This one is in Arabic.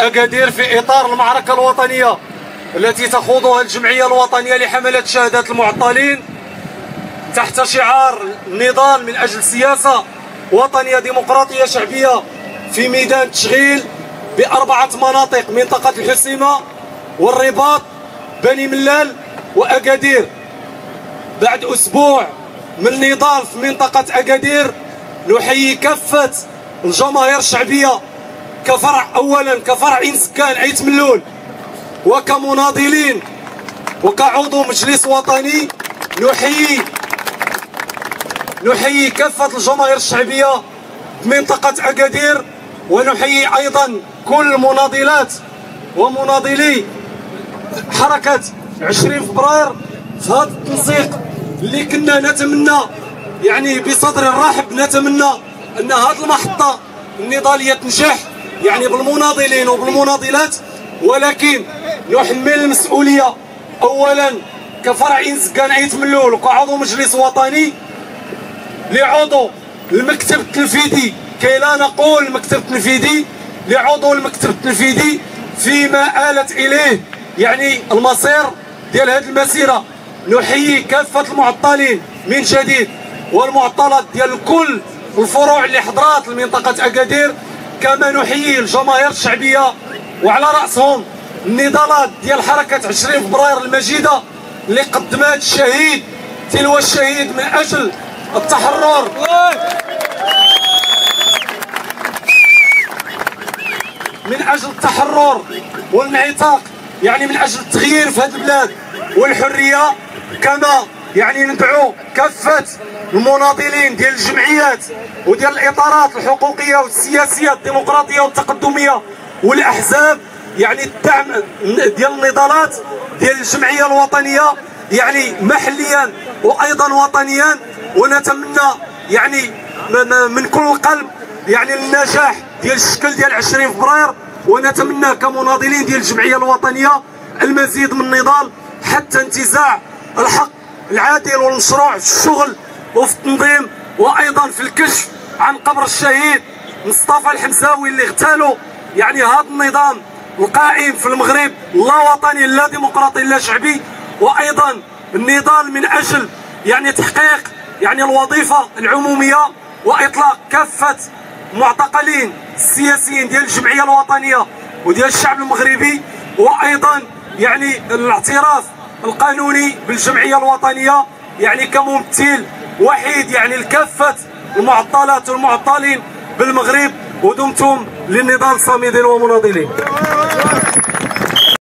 أكادير في إطار المعركة الوطنية التي تخوضها الجمعية الوطنية لحملة شهادات المعطلين تحت شعار النضال من أجل سياسة وطنية ديمقراطية شعبية في ميدان تشغيل ب4 مناطق: منطقة الحسيمة والرباط بني ملال وأكادير. بعد أسبوع من النضال في منطقة أكادير نحيي كافة الجماهير الشعبية أولا كفرع سكان عيت ملول وكمناضلين وكعضو مجلس وطني. نحيي كافة الجماهير الشعبية بمنطقة أكادير، ونحيي أيضا كل مناضلات ومناضلي حركة 20 فبراير في هذا التنسيق اللي كنا نتمنى، يعني بصدر رحب نتمنى أن هذه المحطة النضالية تنجح يعني بالمناضلين وبالمناضلات. ولكن نحمل المسؤولية أولا كفرع سكان عيت ملول وكعضو مجلس وطني لعضو المكتب التنفيذي، كي لا نقول المكتب التنفيذي، لعضو المكتب التنفيذي فيما آلت إليه يعني المصير ديال هذه المسيرة. نحيي كافة المعطلين من جديد والمعطلات ديال كل الفروع اللي حضرات لمنطقة أكادير، كما نحيي الجماهير الشعبية وعلى رأسهم النضالات ديال حركة 20 فبراير المجيدة اللي قدمت الشهيد تلو الشهيد من أجل التحرر والانعتاق، يعني من أجل التغيير في هذه البلاد والحرية. كما يعني ندعو كافة المناضلين ديال الجمعيات وديال الإطارات الحقوقية والسياسية الديمقراطية والتقدمية والأحزاب، يعني الدعم ديال النضالات ديال الجمعية الوطنية يعني محليا وأيضا وطنيا. ونتمنى يعني من كل القلب يعني النجاح ديال الشكل ديال 20 فبراير، ونتمنى كمناضلين ديال الجمعية الوطنية المزيد من النضال حتى انتزاع الحق العادل والمشروع في الشغل وفي التنظيم، وايضا في الكشف عن قبر الشهيد مصطفى الحمزاوي اللي اغتالوا يعني هذا النظام القائم في المغرب لا وطني لا ديمقراطي لا شعبي. وايضا النضال من اجل يعني تحقيق يعني الوظيفه العموميه واطلاق كافه المعتقلين السياسيين ديال الجمعيه الوطنيه وديال الشعب المغربي، وايضا يعني الاعتراف القانوني بالجمعيه الوطنيه يعني كممثل وحيد يعني لكافه المعطلات والمعطلين بالمغرب. ودمتم للنضال صامدين ومناضلين.